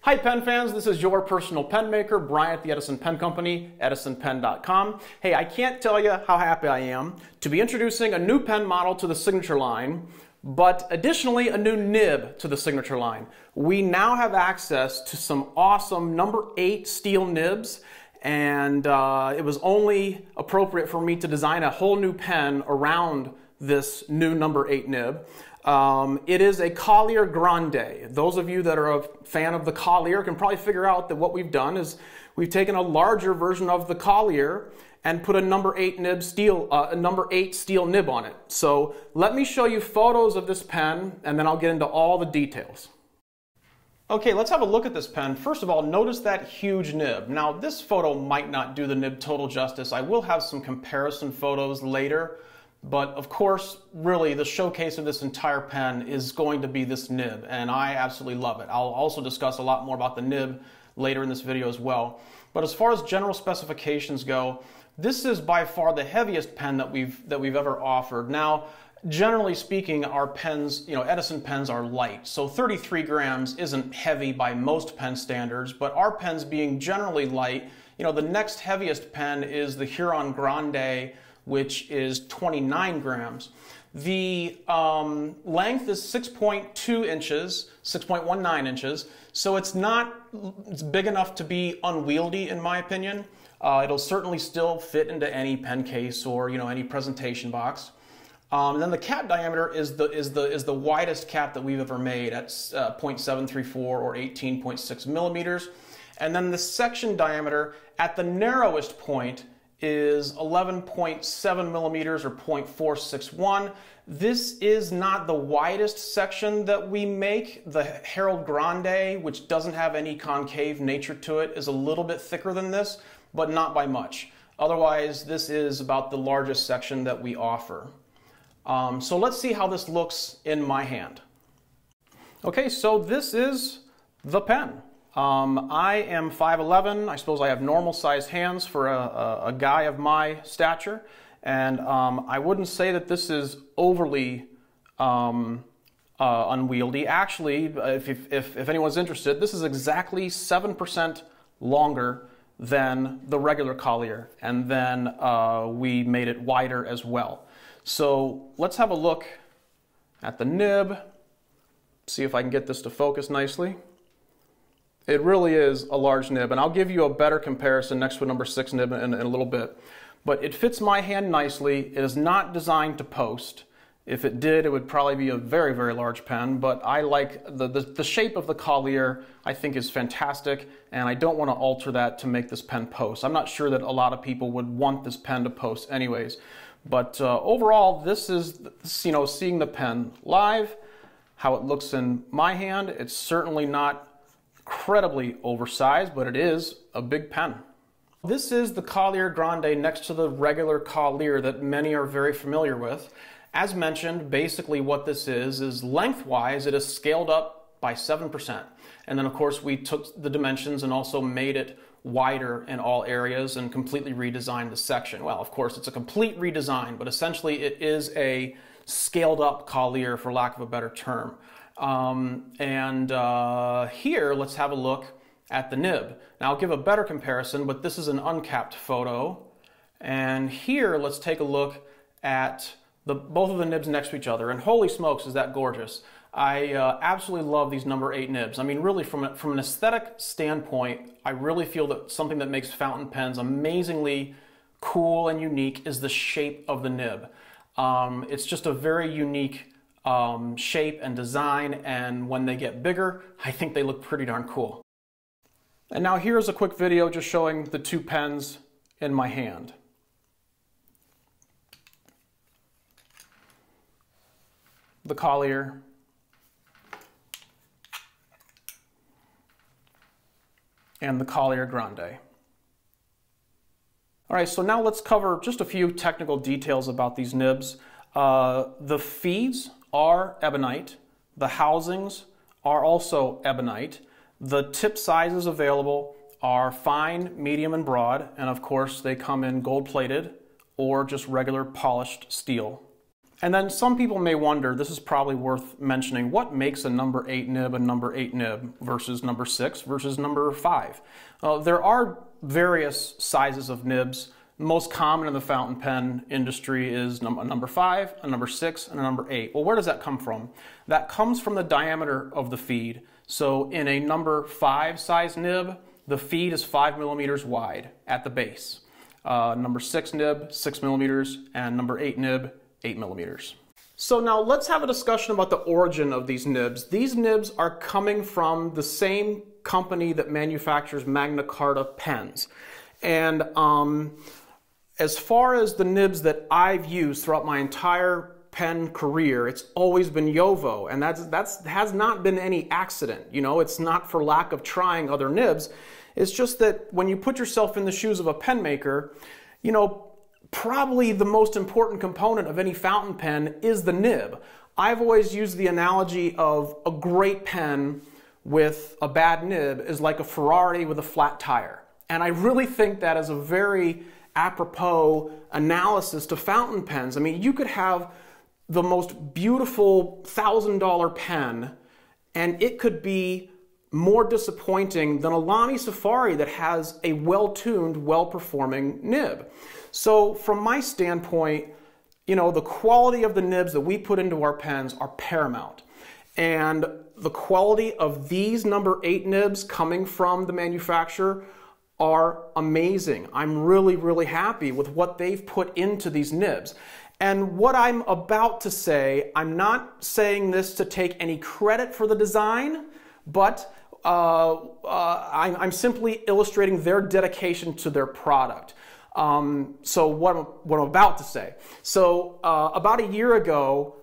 Hi pen fans, this is your personal pen maker, Brian at the Edison Pen Company, edisonpen.com. Hey, I can't tell you how happy I am to be introducing a new pen model to the Signature line, but additionally a new nib to the Signature line. We now have access to some awesome number 8 steel nibs, and it was only appropriate for me to design a whole new pen around this new number 8 nib. It is a Collier Grande. Those of you that are a fan of the Collier can probably figure out that what we've done is we've taken a larger version of the Collier and put a number 8 steel nib on it. So let me show you photos of this pen and then I'll get into all the details. Okay, let's have a look at this pen. First of all, notice that huge nib. Now this photo might not do the nib total justice. I will have some comparison photos later. But of course, really, the showcase of this entire pen is going to be this nib, and I absolutely love it. I'll also discuss a lot more about the nib later in this video as well. But as far as general specifications go, this is by far the heaviest pen that we've ever offered. Now, generally speaking, our pens, Edison pens are light, so 33 grams isn't heavy by most pen standards, but our pens being generally light, the next heaviest pen is the Huron Grande, which is 29 grams. The length is 6.2 inches, 6.19 inches, so it's big enough to be unwieldy in my opinion. It'll certainly still fit into any pen case or any presentation box. And then the cap diameter is the widest cap that we've ever made at 0.734 or 18.6 millimeters. And then the section diameter at the narrowest point is 11.7 millimeters or 0.461. This is not the widest section that we make. The Herald Grande, which doesn't have any concave nature to it, is a little bit thicker than this, but not by much. Otherwise, this is about the largest section that we offer. So let's see how this looks in my hand. Okay, so this is the pen. I am 5'11". I suppose I have normal sized hands for a guy of my stature, and I wouldn't say that this is overly unwieldy. Actually, if anyone's interested, this is exactly 7% longer than the regular Collier, and then we made it wider as well. So let's have a look at the nib, see if I can get this to focus nicely. It really is a large nib, and I'll give you a better comparison next to a number 6 nib in a little bit. But it fits my hand nicely. It is not designed to post. If it did, it would probably be a very, very large pen, but I like the shape of the Collier, I think is fantastic, and I don't want to alter that to make this pen post. I'm not sure that a lot of people would want this pen to post anyways. But overall, this is, seeing the pen live, how it looks in my hand. It's certainly not incredibly oversized, but it is a big pen. This is the Collier Grande next to the regular Collier that many are very familiar with. As mentioned, basically what this is lengthwise it is scaled up by 7%. And then of course we took the dimensions and also made it wider in all areas and completely redesigned the section. Well, of course it's a complete redesign, but essentially it is a scaled up Collier, for lack of a better term. Here, let's have a look at the nib. Now, I'll give a better comparison, but this is an uncapped photo. And here, let's take a look at both of the nibs next to each other. And holy smokes, is that gorgeous. I absolutely love these number 8 nibs. I mean, really, from an aesthetic standpoint, I really feel that something that makes fountain pens amazingly cool and unique is the shape of the nib. It's just a very unique shape and design, and when they get bigger, I think they look pretty darn cool. And now here's a quick video just showing the two pens in my hand. The Collier and the Collier Grande. All right, so now let's cover just a few technical details about these nibs. The feeds are ebonite. The housings are also ebonite. The tip sizes available are fine, medium, and broad, and of course they come in gold-plated or just regular polished steel. And then some people may wonder, this is probably worth mentioning, what makes a number 8 nib a number 8 nib versus number 6 versus number 5? There are various sizes of nibs. Most common in the fountain pen industry is a number 5, a number 6, and a number 8. Well, where does that come from? That comes from the diameter of the feed. So in a number 5 size nib, the feed is 5 millimeters wide at the base. Number 6 nib, 6 millimeters, and number 8 nib, 8 millimeters. So now let's have a discussion about the origin of these nibs. These nibs are coming from the same company that manufactures Magna Carta pens. And as far as the nibs that I've used throughout my entire pen career, it's always been JoWo, and that has not been any accident. You know, it's not for lack of trying other nibs. It's just that when you put yourself in the shoes of a pen maker, you know, probably the most important component of any fountain pen is the nib. I've always used the analogy of a great pen with a bad nib is like a Ferrari with a flat tire. And I really think that is a very apropos analysis to fountain pens. I mean, you could have the most beautiful $1,000 pen and it could be more disappointing than a Lamy Safari that has a well-tuned, well-performing nib. So from my standpoint, you know, the quality of the nibs that we put into our pens are paramount. And the quality of these number 8 nibs coming from the manufacturer are amazing. I'm really, really happy with what they've put into these nibs. And what I'm about to say, I'm not saying this to take any credit for the design, but I'm simply illustrating their dedication to their product. So what I'm about to say. So about a year ago,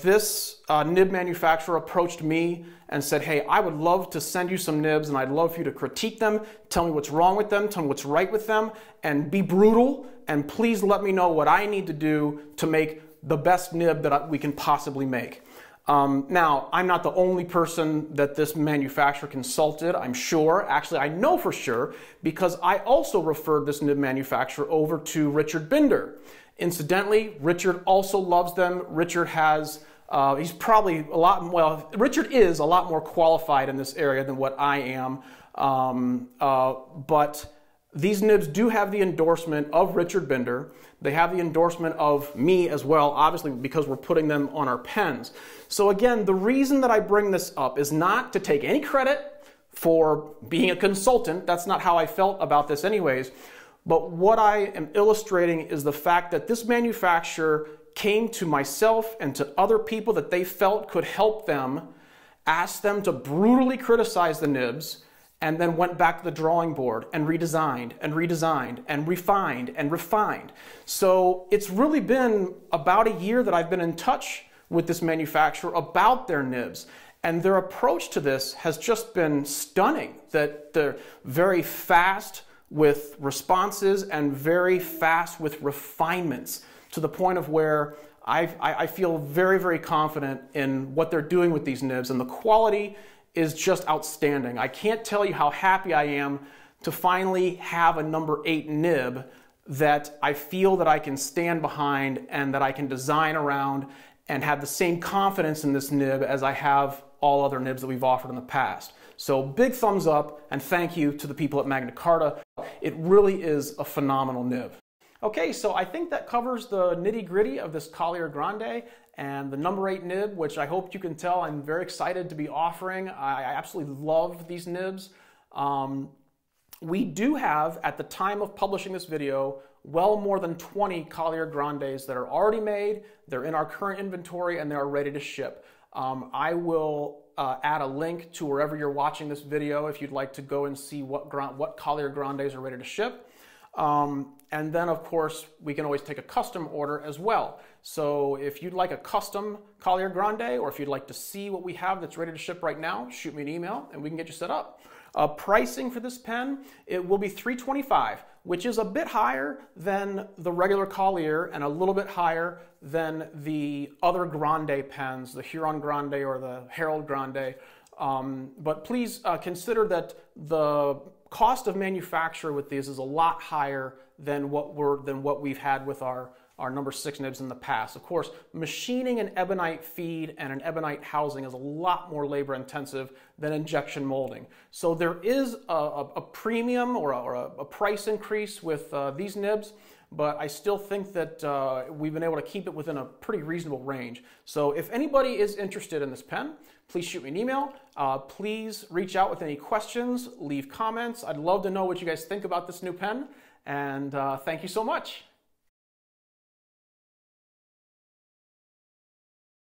this nib manufacturer approached me and said, hey, I would love to send you some nibs and I'd love for you to critique them, tell me what's wrong with them, tell me what's right with them, and be brutal, and please let me know what I need to do to make the best nib that we can possibly make. Now, I'm not the only person that this manufacturer consulted, I'm sure. Actually, I know for sure because I also referred this nib manufacturer over to Richard Binder. Incidentally, Richard also loves them. Richard has, he's probably a lot, well, Richard is a lot more qualified in this area than what I am. But these nibs do have the endorsement of Richard Binder. They have the endorsement of me as well, obviously, because we're putting them on our pens. So again, the reason that I bring this up is not to take any credit for being a consultant. That's not how I felt about this anyways. But what I am illustrating is the fact that this manufacturer came to myself and to other people that they felt could help them, asked them to brutally criticize the nibs, and then went back to the drawing board and redesigned and redesigned and refined and refined. So it's really been about a year that I've been in touch with this manufacturer about their nibs. And their approach to this has just been stunning, that they're very fast with responses and very fast with refinements, to the point of where I feel very, very confident in what they're doing with these nibs, and the quality is just outstanding. I can't tell you how happy I am to finally have a number 8 nib that I feel that I can stand behind and that I can design around and have the same confidence in this nib as I have all other nibs that we've offered in the past. So big thumbs up and thank you to the people at Magna Carta. It really is a phenomenal nib. Okay, so I think that covers the nitty-gritty of this Collier Grande and the number 8 nib, which I hope you can tell I'm very excited to be offering. I absolutely love these nibs. We do have, at the time of publishing this video, well more than 20 Collier Grandes that are already made, they're in our current inventory, and they are ready to ship. I will add a link to wherever you're watching this video if you'd like to go and see what Collier Grandes are ready to ship. And then, of course, we can always take a custom order as well. So if you'd like a custom Collier Grande, or if you'd like to see what we have that's ready to ship right now, shoot me an email and we can get you set up. Pricing for this pen, it will be $325, which is a bit higher than the regular Collier and a little bit higher than the other Grande pens, the Huron Grande or the Herald Grande. But please consider that the cost of manufacture with these is a lot higher than what we've had with our our number 6 nibs in the past. Of course, machining an ebonite feed and an ebonite housing is a lot more labor intensive than injection molding. So there is a premium or a price increase with these nibs, but I still think that we've been able to keep it within a pretty reasonable range. So if anybody is interested in this pen, please shoot me an email. Please reach out with any questions, leave comments. I'd love to know what you guys think about this new pen, and thank you so much.